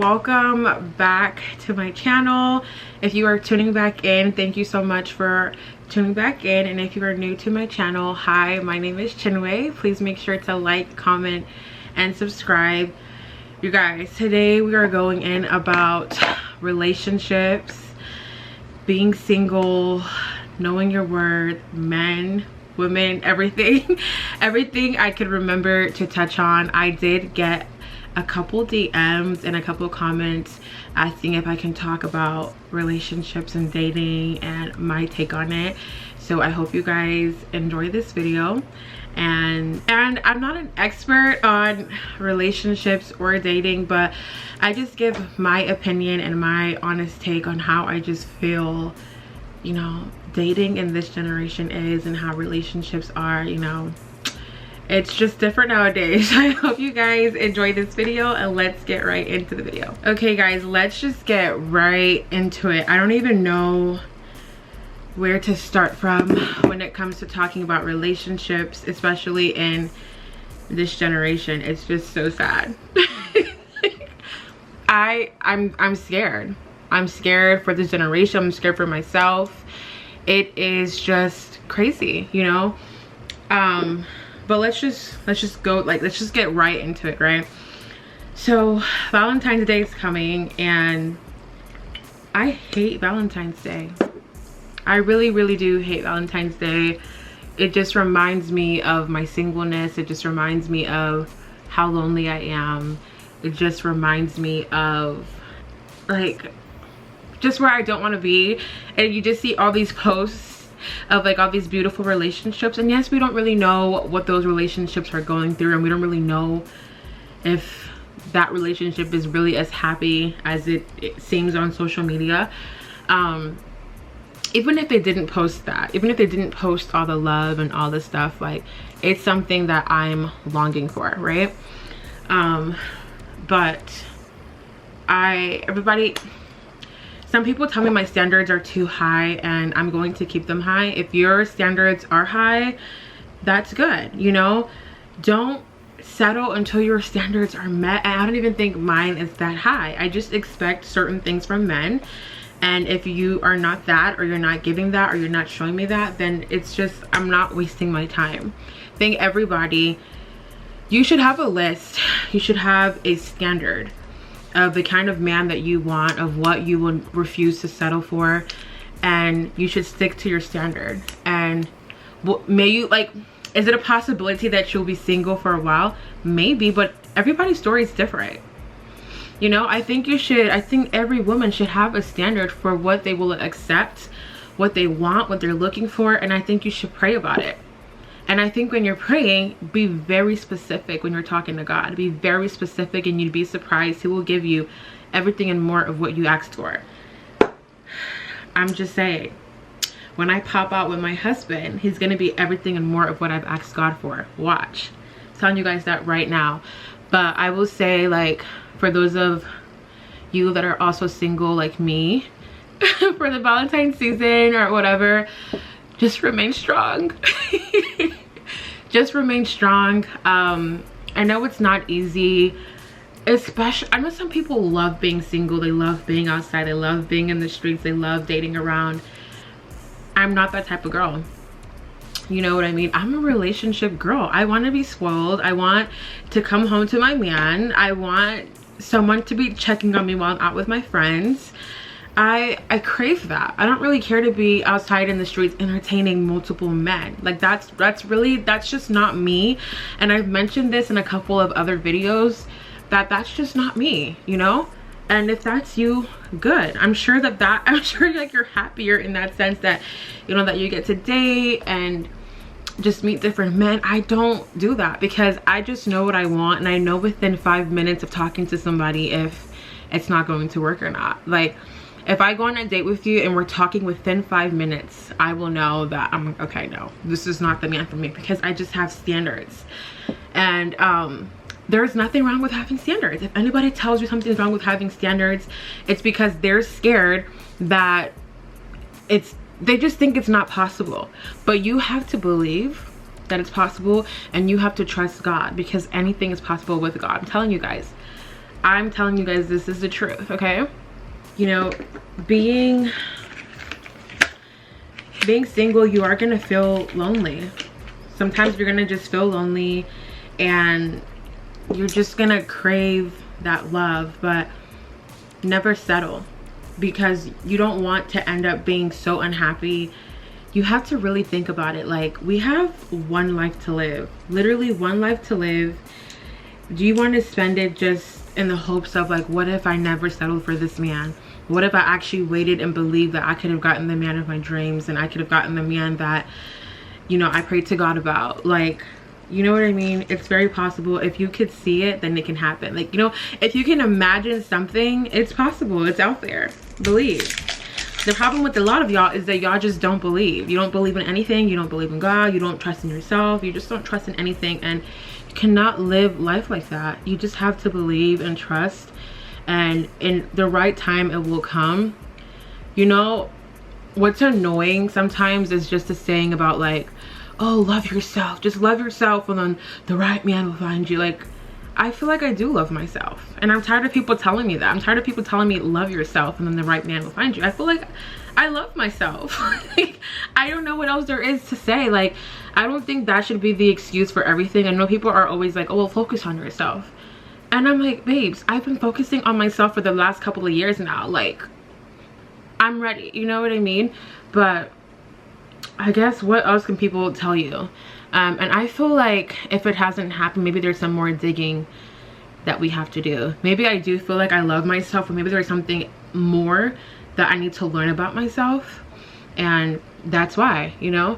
welcome back to my channel. If you are tuning back in, thank you so much for tuning back in. And if you are new to my channel, hi, my name is Chinwe. Please make sure to like, comment, and subscribe. You guys, today we are going in about relationships, being single, knowing your worth, men, women, everything. Everything I could remember to touch on. I did get a couple DMs and a couple comments asking if I can talk about relationships and dating and my take on it. So I hope you guys enjoy this video. And I'm not an expert on relationships or dating, but I just give my opinion and my honest take on how I just feel, you know, dating in this generation is and how relationships are, you know. It's just different nowadays. I hope you guys enjoy this video and let's get right into the video. Okay guys, let's just get right into it. I don't even know where to start from when it comes to talking about relationships, especially in this generation. It's just so sad. I'm scared. I'm scared for this generation. I'm scared for myself. It is just crazy, you know. But let's just go, like, let's just get right into it, right? So Valentine's Day is coming and I hate Valentine's Day. I really do hate Valentine's Day. It just reminds me of my singleness. It just reminds me of how lonely I am. It just reminds me of, like, just where I don't want to be. And you just see all these posts of like all these beautiful relationships, and yes, we don't really know what those relationships are going through, and we don't really know if that relationship is really as happy as it seems on social media. Even if they didn't post that, even if they didn't post all the love and all the stuff, like, it's something that I'm longing for, right? But some people tell me my standards are too high, and I'm going to keep them high. If your standards are high, that's good, you know. Don't settle until your standards are met. And I don't even think mine is that high. I just expect certain things from men, and if you are not that, or you're not giving that, or you're not showing me that, then it's just, I'm not wasting my time. I think everybody, you should have a list. You should have a standard of the kind of man that you want, of what you would refuse to settle for, and you should stick to your standard. And may you, like, is it a possibility that you'll be single for a while? Maybe, but everybody's story is different, you know. I think every woman should have a standard for what they will accept, what they want, what they're looking for, and I think you should pray about it. And I think when you're praying, be very specific when you're talking to God. Be very specific, and you'd be surprised. He will give you everything and more of what you asked for. I'm just saying, when I pop out with my husband, he's going to be everything and more of what I've asked God for. Watch. I'm telling you guys that right now. But I will say, like, for those of you that are also single like me, for the Valentine's season or whatever, just remain strong. Just remain strong. I know it's not easy, especially, I know some people love being single. They love being outside. They love being in the streets. They love dating around. I'm not that type of girl. You know what I mean? I'm a relationship girl. I want to be spoiled. I want to come home to my man. I want someone to be checking on me while I'm out with my friends. I crave that. I don't really care to be outside in the streets entertaining multiple men. Like, that's just not me. And I've mentioned this in a couple of other videos, that's just not me, you know. And if that's you, good. I'm sure like you're happier in that sense, that, you know, that you get to date and just meet different men. I don't do that because I just know what I want, and I know within 5 minutes of talking to somebody if it's not going to work or not. Like, if I go on a date with you and we're talking within 5 minutes, I will know that I'm okay, no, this is not the man for me, because I just have standards. And there's nothing wrong with having standards. If anybody tells you something's wrong with having standards, it's because they're scared that they just think it's not possible. But you have to believe that it's possible, and you have to trust God, because anything is possible with God. I'm telling you guys, I'm telling you guys, this is the truth, okay? You know, being single, you are gonna feel lonely. Sometimes you're gonna just feel lonely and you're just gonna crave that love, but never settle, because you don't want to end up being so unhappy. You have to really think about it. Like, we have one life to live, literally one life to live. Do you want to spend it just in the hopes of like, what if I never settled for this man? What if I actually waited and believed that I could have gotten the man of my dreams, and I could have gotten the man that, you know, I prayed to God about? Like, you know what I mean? It's very possible. If you could see it, then it can happen. Like, you know, if you can imagine something, it's possible. It's out there. Believe. The problem with a lot of y'all is that y'all just don't believe. You don't believe in anything. You don't believe in God. You don't trust in yourself. You just don't trust in anything. And you cannot live life like that. You just have to believe and trust. And in the right time, it will come. You know, what's annoying sometimes is just a saying about like, oh, love yourself. Just love yourself and then the right man will find you. Like, I feel like I do love myself. And I'm tired of people telling me that. I'm tired of people telling me love yourself and then the right man will find you. I feel like I love myself. Like, I don't know what else there is to say. Like, I don't think that should be the excuse for everything. I know people are always like, oh, well, focus on yourself. And I'm like, babes, I've been focusing on myself for the last couple of years now. Like, I'm ready. You know what I mean? But I guess what else can people tell you? And I feel like if it hasn't happened, maybe there's some more digging that we have to do. Maybe I do feel like I love myself, or maybe there's something more that I need to learn about myself. And that's why, you know,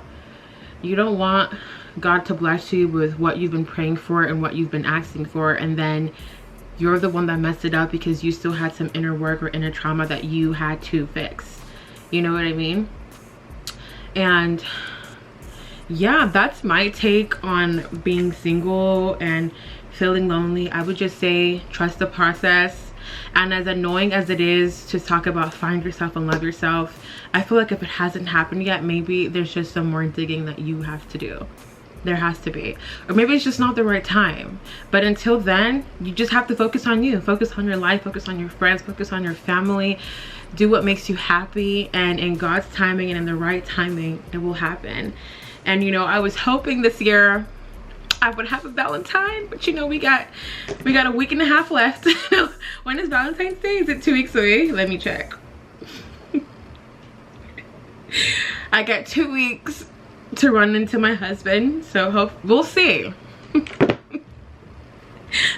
you don't want God to bless you with what you've been praying for and what you've been asking for, and then you're the one that messed it up because you still had some inner work or inner trauma that you had to fix. You know what I mean? And yeah, that's my take on being single and feeling lonely. I would just say trust the process. And as annoying as it is to talk about find yourself and love yourself, I feel like if it hasn't happened yet, maybe there's just some more digging that you have to do. There has to be. Or maybe it's just not the right time. But until then, you just have to focus on you. Focus on your life. Focus on your friends. Focus on your family. Do what makes you happy. And in God's timing and in the right timing, it will happen. And, you know, I was hoping this year I would have a Valentine. But, you know, we got a week and a half left. When is Valentine's Day? Is it 2 weeks away? Let me check. I got 2 weeks to run into my husband, so we'll see.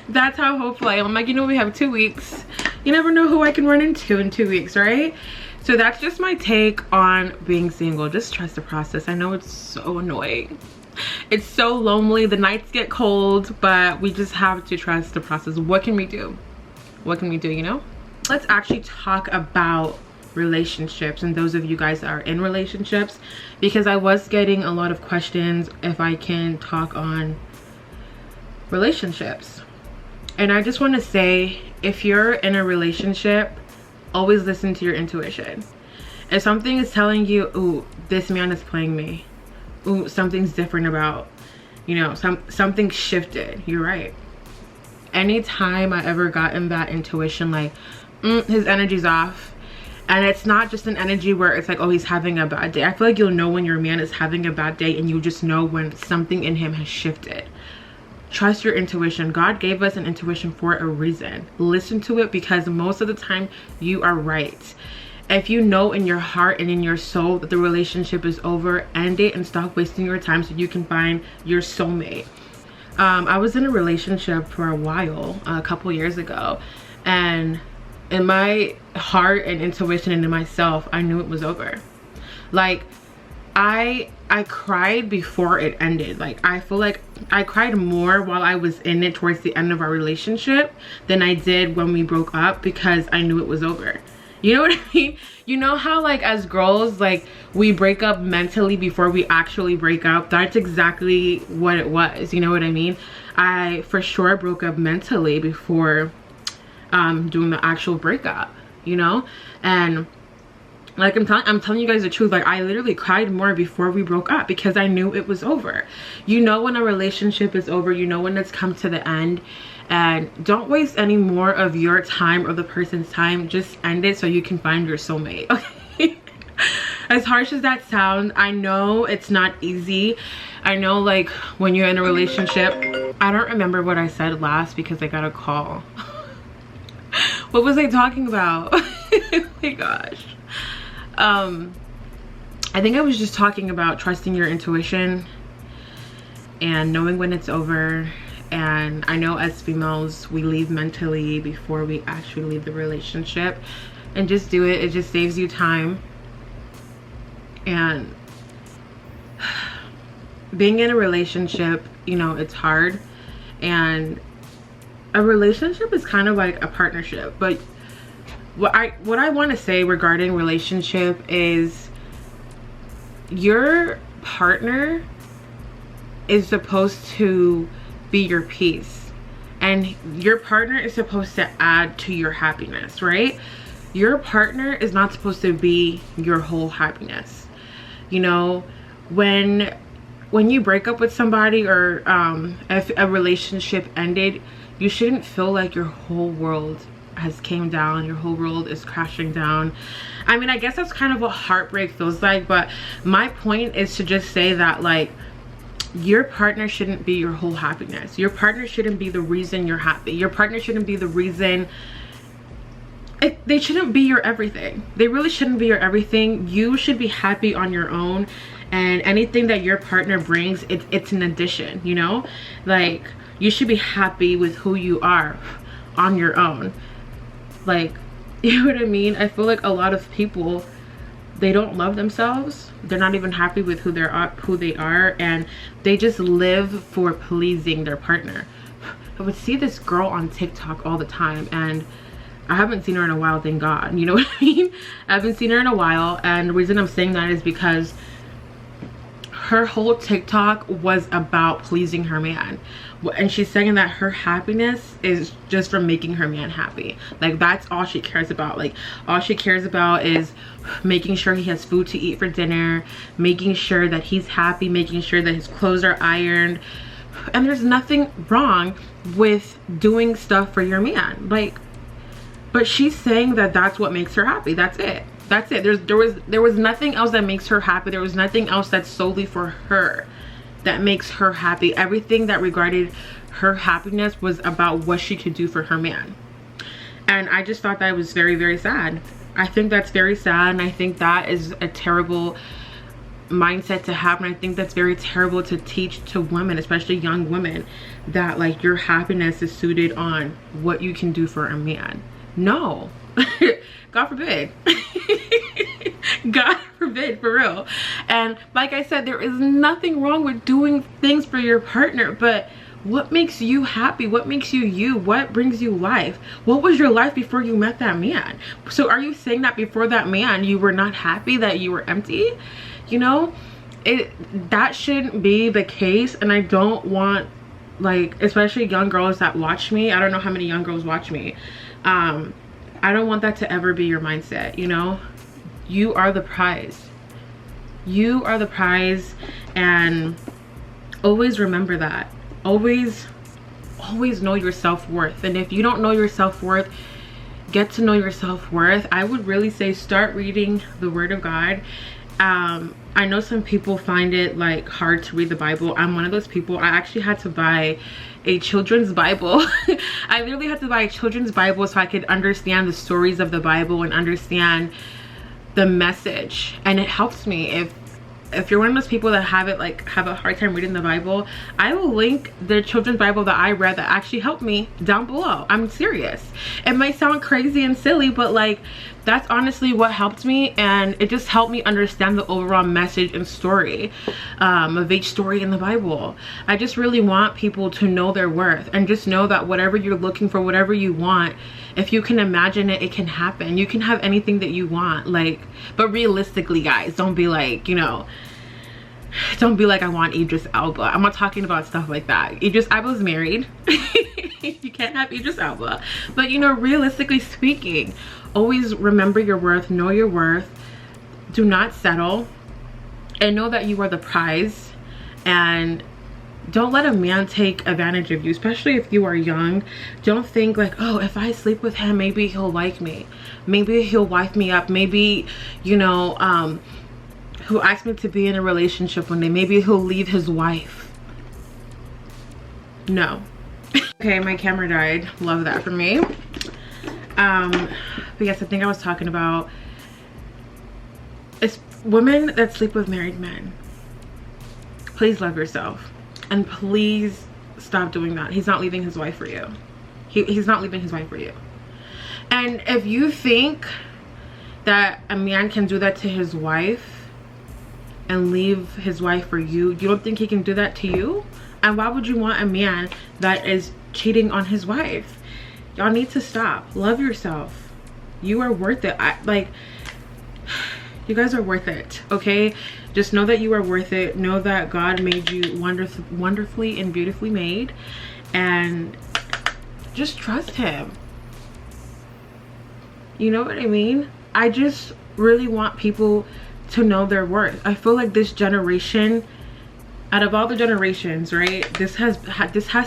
That's how hopeful I am. I'm like, you know, we have 2 weeks. You never know who I can run into in 2 weeks, right? So that's just my take on being single. Just trust the process. I know it's so annoying. It's so lonely. The nights get cold, but we just have to trust the process. What can we do? What can we do, you know? Let's actually talk about relationships, and those of you guys that are in relationships, because I was getting a lot of questions if I can talk on relationships. And I just want to say, if you're in a relationship, always listen to your intuition. If something is telling you, ooh, this man is playing me, ooh, something's different about, you know, something shifted, you're right. Anytime I ever gotten that intuition like, his energy's off. And it's not just an energy where it's like, oh, he's having a bad day. I feel like you'll know when your man is having a bad day, and you just know when something in him has shifted. Trust your intuition. God gave us an intuition for a reason. Listen to it, because most of the time you are right. If you know in your heart and in your soul that the relationship is over, end it and stop wasting your time so you can find your soulmate. I was in a relationship for a while, a couple years ago, and in my heart and intuition and in myself, I knew it was over. Like, I cried before it ended. Like, I feel like I cried more while I was in it towards the end of our relationship than I did when we broke up, because I knew it was over. You know what I mean? You know how, like, as girls, like, we break up mentally before we actually break up? That's exactly what it was. You know what I mean? I for sure broke up mentally before doing the actual breakup, you know? And like, I'm telling you guys the truth. Like, I literally cried more before we broke up because I knew it was over. You know when a relationship is over, you know when it's come to the end, and don't waste any more of your time or the person's time. Just end it so you can find your soulmate. Okay. As harsh as that sounds, I know it's not easy. I know, like, when you're in a relationship, I don't remember what I said last because I got a call. What was I talking about? Oh my gosh. I think I was just talking about trusting your intuition and knowing when it's over. And I know as females, we leave mentally before we actually leave the relationship. And just do it. It just saves you time. And being in a relationship, you know, it's hard. And a relationship is kind of like a partnership. But what I want to say regarding relationship is your partner is supposed to be your peace, and your partner is supposed to add to your happiness, right? Your partner is not supposed to be your whole happiness. You know, when you break up with somebody, or if a relationship ended, you shouldn't feel like your whole world has came down, your whole world is crashing down. I mean, I guess that's kind of what heartbreak feels like, but my point is to just say that, like, your partner shouldn't be your whole happiness. Your partner shouldn't be the reason you're happy. Your partner shouldn't be the reason. They shouldn't be your everything. They really shouldn't be your everything. You should be happy on your own, and anything that your partner brings, it's an addition, you know? Like, you should be happy with who you are on your own. Like, you know what I mean? I feel like a lot of people, they don't love themselves. They're not even happy with who they are, and they just live for pleasing their partner. I would see this girl on TikTok all the time, and I haven't seen her in a while, thank God. You know what I mean? I haven't seen her in a while, and the reason I'm saying that is because her whole TikTok was about pleasing her man. And she's saying that her happiness is just from making her man happy. Like, that's all she cares about. Like, all she cares about is making sure he has food to eat for dinner, making sure that he's happy, making sure that his clothes are ironed. And there's nothing wrong with doing stuff for your man. Like, but she's saying that that's what makes her happy. That's it. That's it. There was nothing else that makes her happy. There was nothing else that's solely for her that makes her happy. Everything that regarded her happiness was about what she could do for her man. And I just thought that was very, very sad. I think that's very sad, and I think that is a terrible mindset to have, and I think that's very terrible to teach to women, especially young women, that, like, your happiness is suited on what you can do for a man. No. God forbid. God forbid, for real. And like I said, there is nothing wrong with doing things for your partner, but what makes you happy? What makes you you? What brings you life? What was your life before you met that man? So are you saying that before that man you were not happy, that you were empty? You know, that shouldn't be the case. And I don't want, like, especially young girls that watch me, I don't know how many young girls watch me, I don't want that to ever be your mindset. You know, you are the prize. You are the prize, and always remember that. Always know your self-worth. And if you don't know your self-worth, get to know your self-worth. I would really say start reading the Word of God. I know some people find it, like, hard to read the Bible. I'm one of those people. I actually had to buy a children's Bible. I literally had to buy a children's Bible so I could understand the stories of the Bible and understand the message. And it helps me. If you're one of those people that have a hard time reading the Bible, I will link the children's Bible that I read that actually helped me down below. I'm serious. It might sound crazy and silly, but, like, that's honestly what helped me, and it just helped me understand the overall message and story of each story in the Bible. I just really want people to know their worth, and just know that whatever you're looking for, whatever you want, if you can imagine it, it can happen. You can have anything that you want. Like, but realistically, guys, don't be like, you know, don't be like, I want Idris Elba. I'm not talking about stuff like that. Idris Elba's married. You can't have Idris Elba. But, you know, realistically speaking, always remember your worth. Know your worth. Do not settle. And know that you are the prize. And don't let a man take advantage of you, especially if you are young. Don't think like, oh, if I sleep with him, maybe he'll like me, maybe he'll wife me up, maybe, you know, who asked me to be in a relationship one day, maybe he'll leave his wife. No. Okay, my camera died. Love that for me. But yes, I think I was talking about, it's women that sleep with married men. Please love yourself, and please stop doing that. He's not leaving his wife for you. He's not leaving his wife for you. And if you think that a man can do that to his wife and leave his wife for you, you don't think he can do that to you? And why would you want a man that is cheating on his wife? Y'all need to stop. Love yourself. You are worth it. Like, you guys are worth it, okay? Just know that you are worth it. Know that God made you wonderfully and beautifully made, and just trust him. You know what I mean? I just really want people to know their worth. I feel like this generation, out of all the generations, right, this has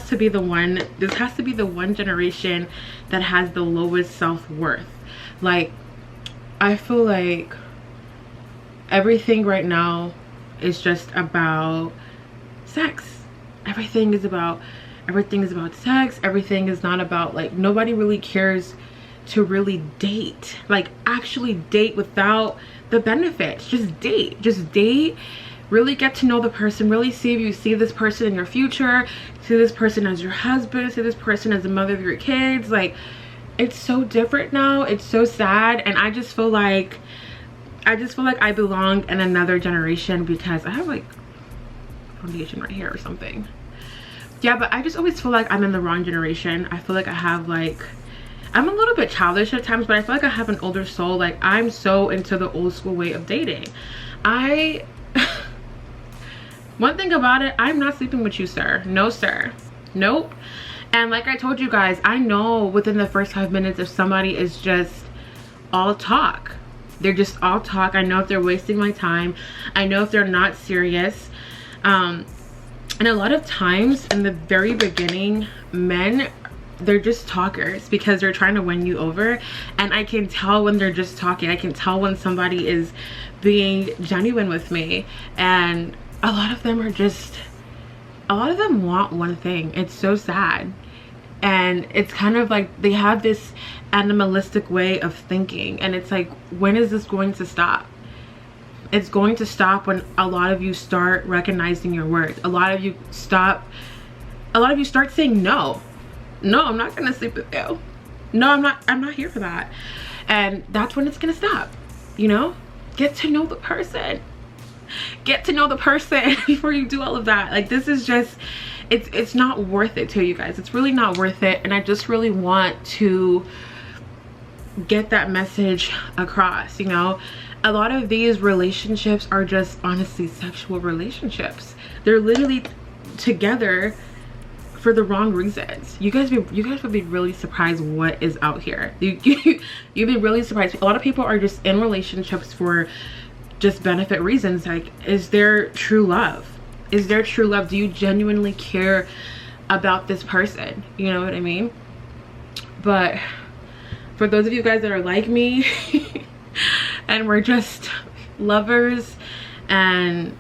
to be the one generation that has the lowest self-worth. Like, I feel like everything right now is just about sex. Everything is about sex. Everything is not about, like, nobody really cares to really date, like actually date without the benefits. Just date, really get to know the person, really see if you see this person in your future, see this person as your husband, see this person as the mother of your kids. Like, it's so different now. It's so sad. And I just feel like I belong in another generation, because I have like foundation right here or something. Yeah, but I just always feel like I'm in the wrong generation. I feel like I have like, I'm a little bit childish at times, but I feel like I have an older soul. Like, I'm so into the old school way of dating. One thing about it, I'm not sleeping with you, sir. No, sir. Nope. And like I told you guys, I know within the first 5 minutes if somebody is just all talk. They're just all talk. I know if they're wasting my time. I know if they're not serious. And a lot of times in the very beginning, men, they're just talkers because they're trying to win you over. And I can tell when they're just talking. I can tell when somebody is being genuine with me. And a lot of them want one thing. It's so sad. And it's kind of like they have this animalistic way of thinking, and it's like, when is this going to stop? It's going to stop when a lot of you start recognizing your worth. A lot of you start saying no, I'm not gonna sleep with you. No, I'm not here for that. And that's when it's gonna stop. You know, get to know the person. Get to know the person before you do all of that. Like, this is just, it's not worth it to you guys. It's really not worth it. And I just really want to get that message across. You know, a lot of these relationships are just honestly sexual relationships. They're literally together for the wrong reasons. You guys would be really surprised what is out here. You'd be really surprised. A lot of people are just in relationships for just benefit reasons. Like, is there true love? Is there true love? Do you genuinely care about this person? You know what I mean? But for those of you guys that are like me and we're just lovers, and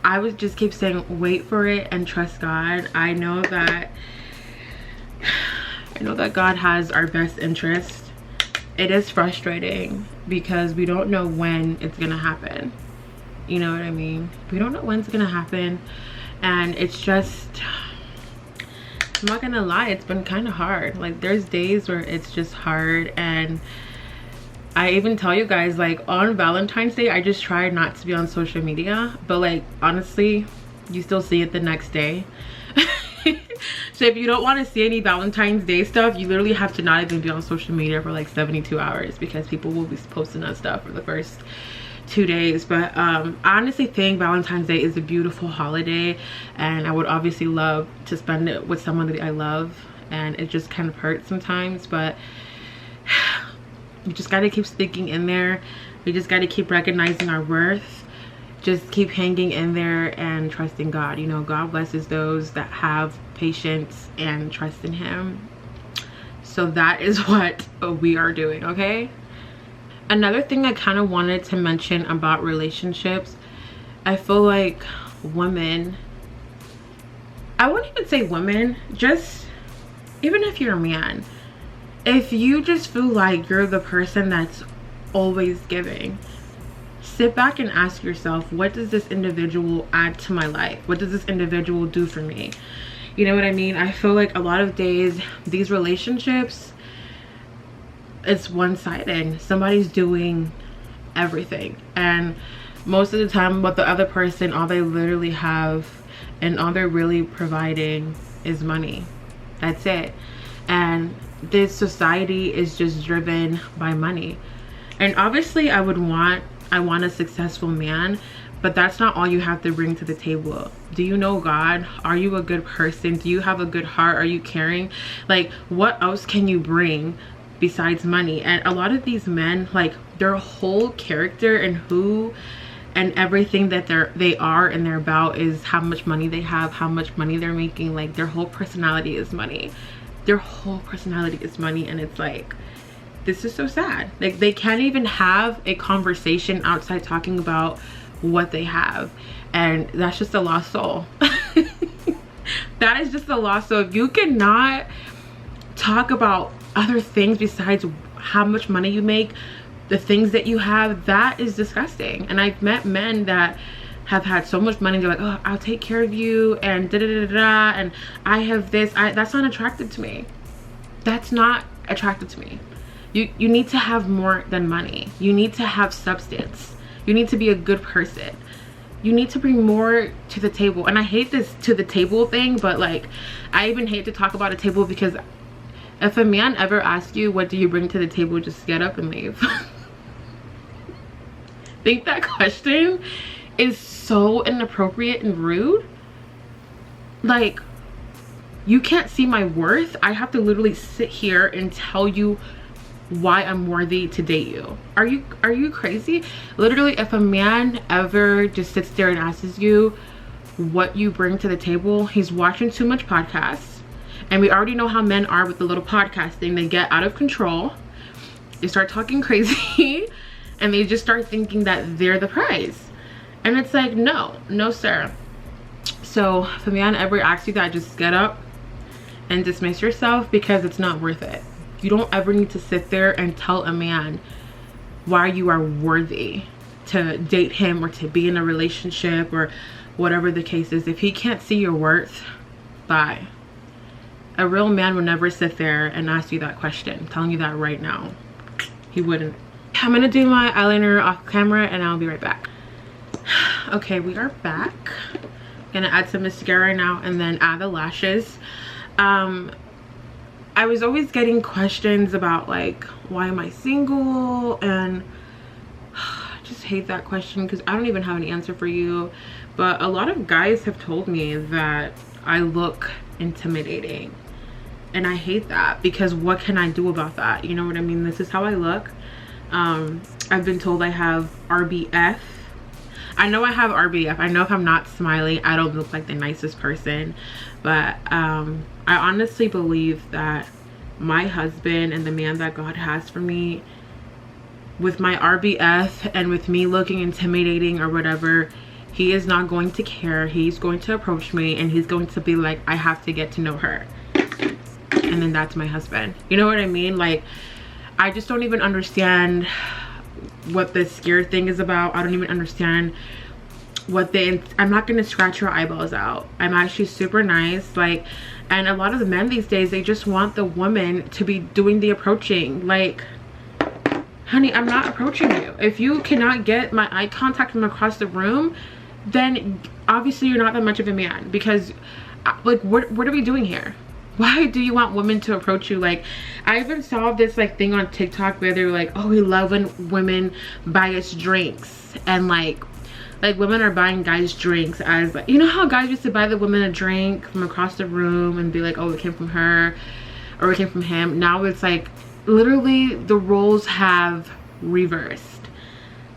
I would just keep saying, wait for it and trust God. I know that God has our best interest. It is frustrating because we don't know when it's gonna happen. You know what I mean? We don't know when it's gonna happen. And it's just, I'm not gonna lie, it's been kind of hard. Like, there's days where it's just hard. And I even tell you guys, like, on Valentine's Day, I just try not to be on social media. But like, honestly, you still see it the next day. So if you don't want to see any Valentine's Day stuff, you literally have to not even be on social media for like 72 hours because people will be posting that stuff for the first 2 days. But I honestly think Valentine's Day is a beautiful holiday, and I would obviously love to spend it with someone that I love. And it just kind of hurts sometimes, but you just got to keep sticking in there. We just got to keep recognizing our worth. just keep hanging in there and trusting God. You know, God blesses those that have patience and trust in him. So that is what we are doing, okay? Another thing I kind of wanted to mention about relationships, I feel like women, I wouldn't even say women, just even if you're a man, if you just feel like you're the person that's always giving, sit back and ask yourself, what does this individual add to my life? What does this individual do for me? You know what I mean? I feel like a lot of days, these relationships, it's one-sided. Somebody's doing everything, and most of the time what the other person, all they literally have and all they're really providing is money. That's it. And this society is just driven by money. And obviously I want a successful man, but that's not all you have to bring to the table. Do you know God? Are you a good person? Do you have a good heart? Are you caring? Like, what else can you bring besides money? And a lot of these men, like, their whole character and who and everything that they are and they're about is how much money they have, how much money they're making. Like, their whole personality is money. Their whole personality is money. And it's like, this is so sad. Like, they can't even have a conversation outside talking about what they have, and that's just a lost soul. That is just a lost soul. If you cannot talk about other things besides how much money you make, the things that you have, that is disgusting. And I've met men that have had so much money, they're like, oh, I'll take care of you, and da da da da, and I have this. That's not attractive to me. That's not attractive to me. You need to have more than money. You need to have substance. You need to be a good person. You need to bring more to the table. And I hate this to the table thing, but like, I even hate to talk about a table, because if a man ever asks you, what do you bring to the table, just get up and leave. I think that question is so inappropriate and rude. Like, you can't see my worth. I have to literally sit here and tell you why I'm worthy to date you. Are you crazy? Literally, if a man ever just sits there and asks you what you bring to the table, he's watching too much podcasts. And we already know how men are with the little podcast thing. They get out of control, they start talking crazy, and they just start thinking that they're the prize. And it's like, no sir. So if a man ever asks you that, just get up and dismiss yourself, because it's not worth it. You don't ever need to sit there and tell a man why you are worthy to date him or to be in a relationship or whatever the case is. If he can't see your worth, bye. A real man would never sit there and ask you that question. I'm telling you that right now. He wouldn't. I'm gonna do my eyeliner off camera and I'll be right back. Okay, we are back. Gonna add some mascara now and then add the lashes. I was always getting questions about like, why am I single? And I just hate that question, because I don't even have an answer for you. But a lot of guys have told me that I look intimidating, and I hate that, because what can I do about that? You know what I mean? This is how I look. I've been told I have RBF. I know I have RBF. I know if I'm not smiling, I don't look like the nicest person. But I honestly believe that my husband and the man that God has for me, with my RBF and with me looking intimidating or whatever, he is not going to care. He's going to approach me and he's going to be like, I have to get to know her. And then that's my husband. You know what I mean? Like, I just don't even understand what this scared thing is about. I don't even understand what I'm not gonna scratch your eyeballs out. I'm actually super nice. Like, and a lot of the men these days, they just want the woman to be doing the approaching. Like, honey, I'm not approaching you. If you cannot get my eye contact from across the room, then obviously you're not that much of a man. Because like, what are we doing here? Why do you want women to approach you? Like, I even saw this like thing on TikTok where they're like, oh, we love when women buy us drinks, and like women are buying guys drinks as like, you know how guys used to buy the women a drink from across the room and be like, oh, it came from her or it came from him. Now it's like literally the roles have reversed.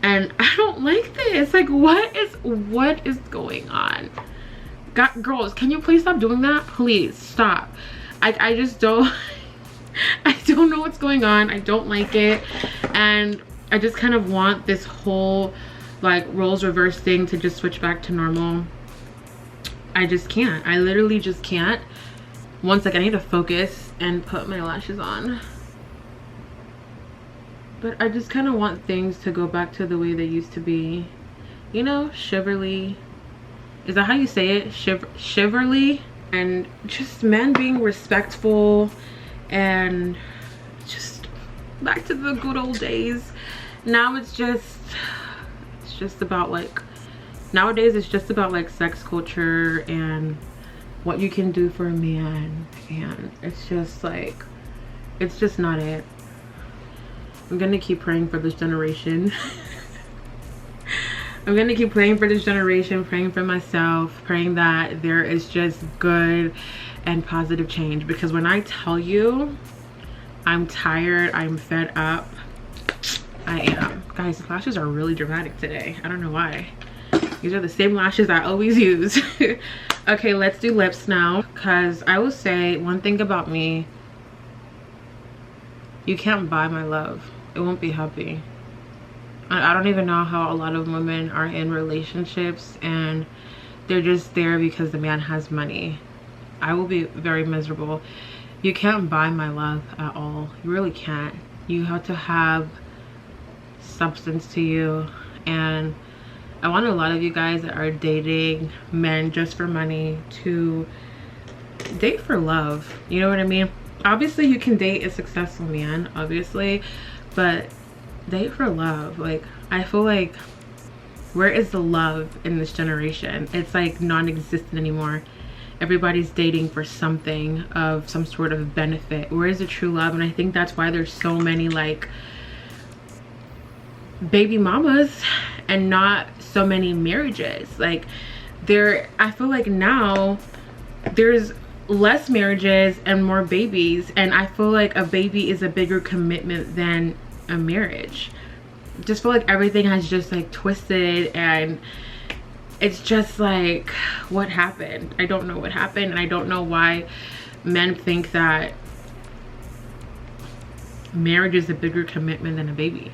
and I don't like this. Like, what is going on? Girls, can you please stop doing that? Please stop. I just don't I don't know what's going on. I don't like it, and I just kind of want this whole like roles reverse thing to just switch back to normal. I just can't. I literally just can't. One second, I need to focus and put my lashes on. But I just kind of want things to go back to the way they used to be. You know, chivalry. Is that how you say it? Chivalry? And just men being respectful and just back to the good old days. Now it's just about like, nowadays it's just about like sex culture and what you can do for a man, and it's just like, it's just not it. I'm gonna keep praying for this generation. I'm gonna keep praying for this generation, praying for myself, praying that there is just good and positive change, because when I tell you I'm tired, I'm fed up, I am. Guys, the lashes are really dramatic today. I don't know why. These are the same lashes I always use. Okay, let's do lips now, because I will say one thing about me: you can't buy my love. It won't be happy. I don't even know how a lot of women are in relationships and they're just there because the man has money. I will be very miserable. You can't buy my love at all. You really can't. You have to have substance to you, and I want a lot of you guys that are dating men just for money to date for love. You know what I mean? Obviously you can date a successful man, obviously, but date for love. Like, I feel like, where is the love in this generation? It's like non-existent anymore. Everybody's dating for something of some sort of benefit. Where is the true love? And I think that's why there's so many like baby mamas and not so many marriages. Like, I feel like now there's less marriages and more babies, and I feel like a baby is a bigger commitment than a marriage. Just feel like everything has just like twisted, and it's just like, what happened? I don't know what happened, and I don't know why men think that marriage is a bigger commitment than a baby.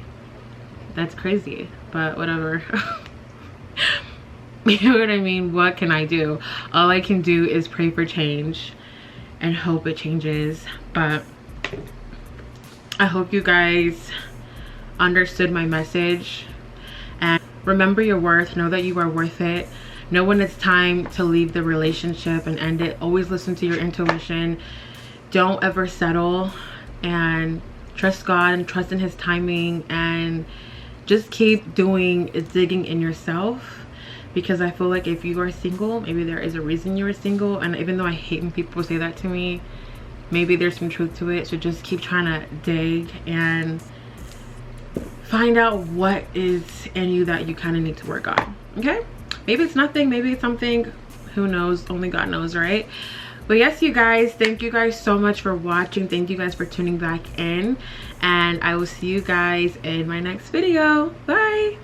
That's crazy, but whatever. You know what I mean? What can I do? All I can do is pray for change and hope it changes. But I hope you guys understood my message, and remember your worth. Know that you are worth it. Know when it's time to leave the relationship and end it. Always listen to your intuition. Don't ever settle, and trust God and trust in his timing, and just keep digging in yourself, because I feel like if you are single, maybe there is a reason you are single. And even though I hate when people say that to me, maybe there's some truth to it. So just keep trying to dig and find out what is in you that you kind of need to work on. Okay, maybe it's nothing, maybe it's something, who knows? Only God knows, right? But yes, you guys, thank you guys so much for watching. Thank you guys for tuning back in, and I will see you guys in my next video. Bye.